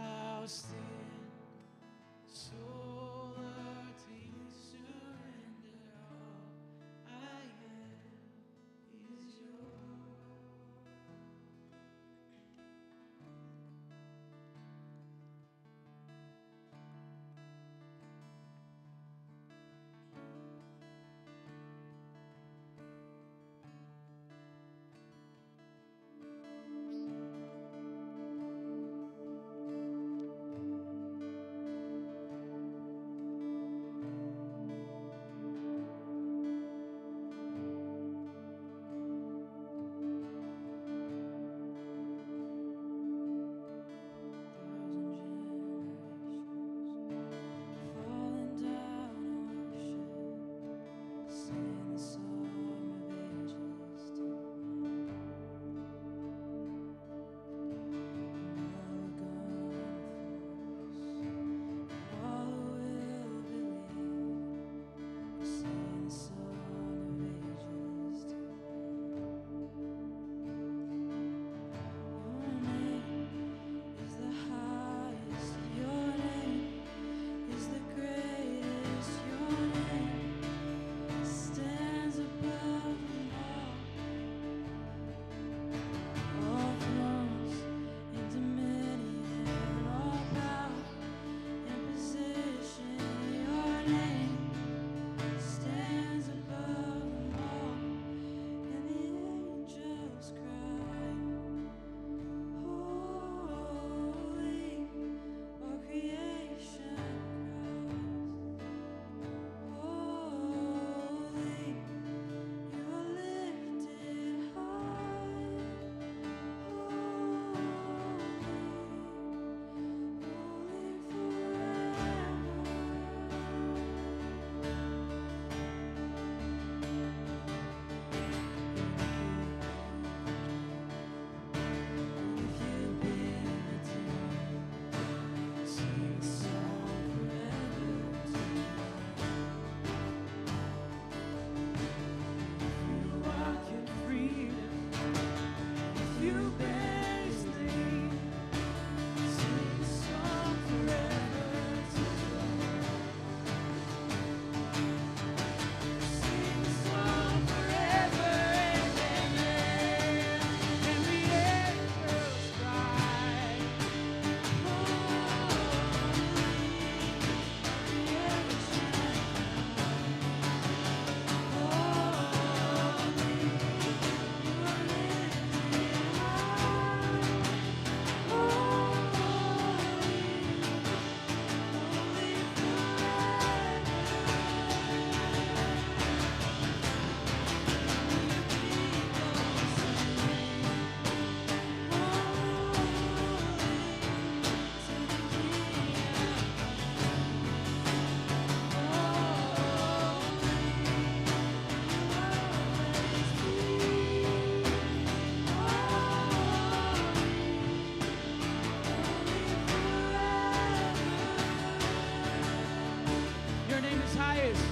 praise.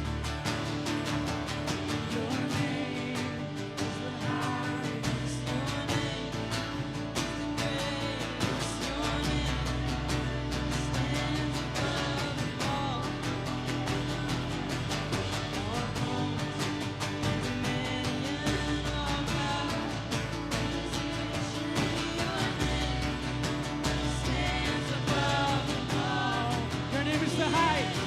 Your name is the highest. Your name is the greatest. Your name stands above them all. All thrones and dominion, all power and position. Your name stands above them all. Your name is the highest.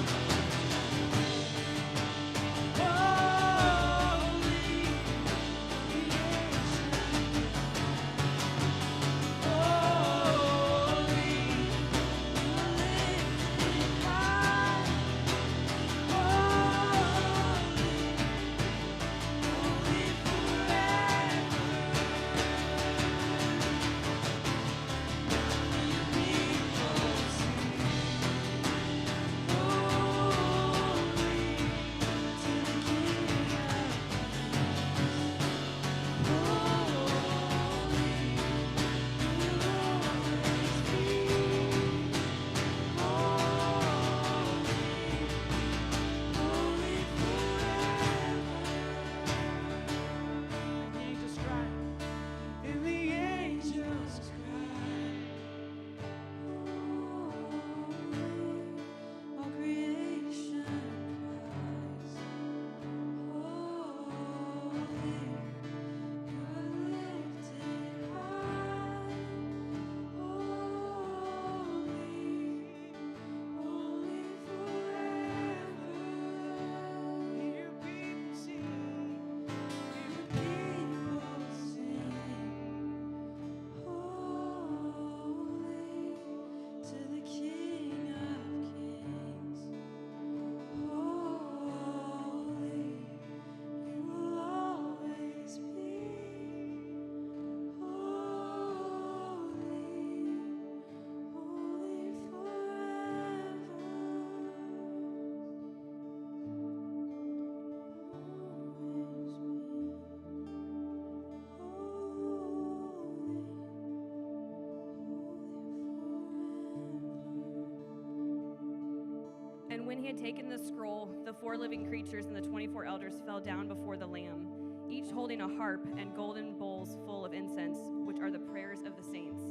And when he had taken the scroll, the 4 living creatures and the 24 elders fell down before the Lamb, each holding a harp and golden bowls full of incense, which are the prayers of the saints.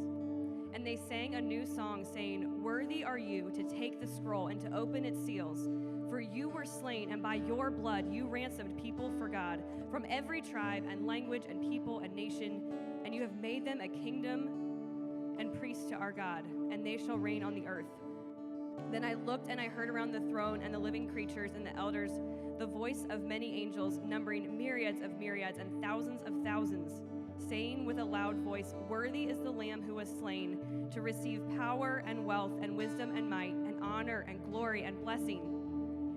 And they sang a new song, saying, "Worthy are you to take the scroll and to open its seals. For you were slain, and by your blood you ransomed people for God from every tribe and language and people and nation, and you have made them a kingdom and priests to our God, and they shall reign on the earth." Then I looked, and I heard around the throne and the living creatures and the elders the voice of many angels, numbering myriads of myriads and thousands of thousands, saying with a loud voice, "Worthy is the Lamb who was slain to receive power and wealth and wisdom and might and honor and glory and blessing."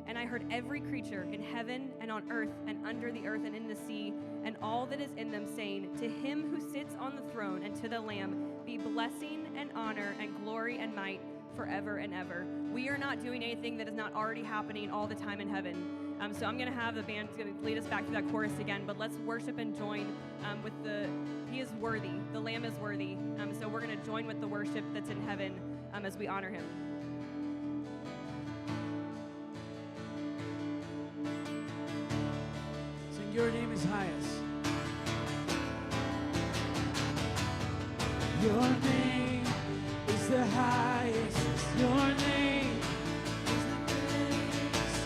And I heard every creature in heaven and on earth and under the earth and in the sea and all that is in them saying, "To him who sits on the throne and to the Lamb be blessing and honor and glory and might forever and ever." We are not doing anything that is not already happening all the time in heaven. So I'm going to have the band going to lead us back to that chorus again, but let's worship and join with He is worthy. The Lamb is worthy. So we're going to join with the worship that's in heaven as we honor him. Sing, your name is highest. Your name is the highest. Your name is the greatest.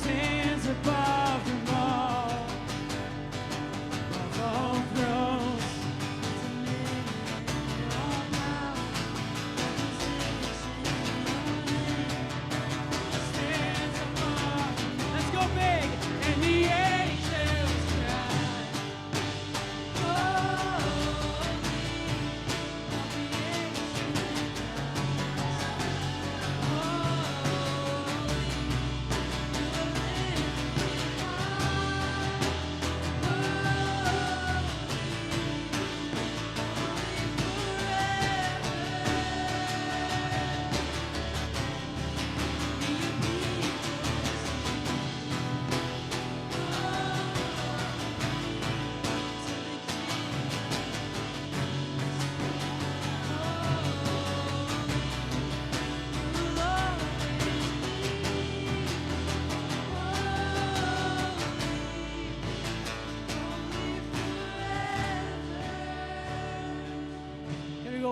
Stands above them all. Above all thrones. All power and position. Stands above them all. Let's go big. And the angels cry, "Holy."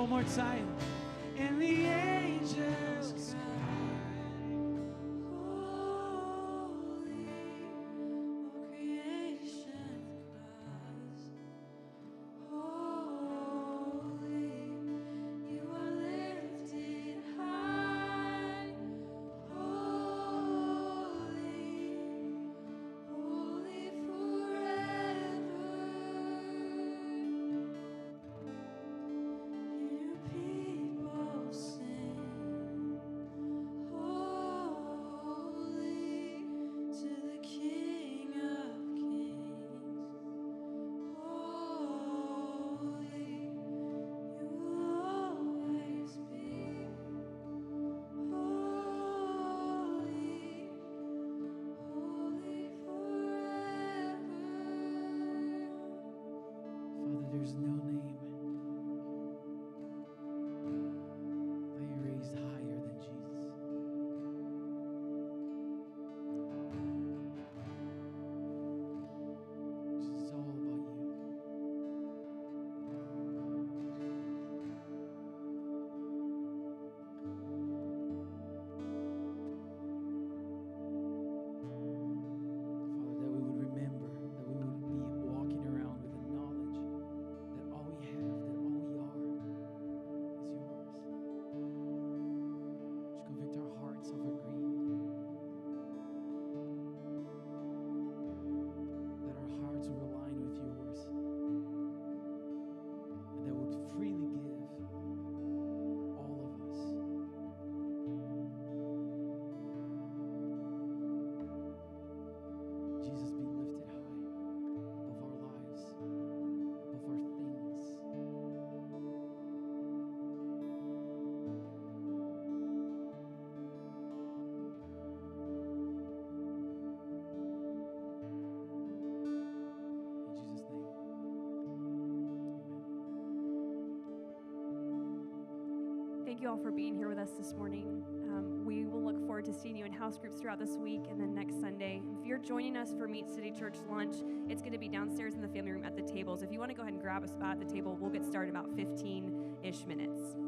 one more time. And the angels there's no name that you raised higher than Jesus. This is all about you. Father, that we would remember, that we would be walking around with the knowledge that all we have, that all we are is yours. Just convict our hearts of our greed. That our hearts will align with yours. And that would freely give all of us. Jesus, be lifted high above our lives, above our things. In Jesus' name, amen. Thank you all for being here with us this morning. We will look forward to seeing you in house groups throughout this week and then next Sunday. If you're joining us for Meet City Church lunch, it's going to be downstairs in the family room at the tables. If you want to go ahead and grab a spot at the table, we'll get started in about 15-ish minutes.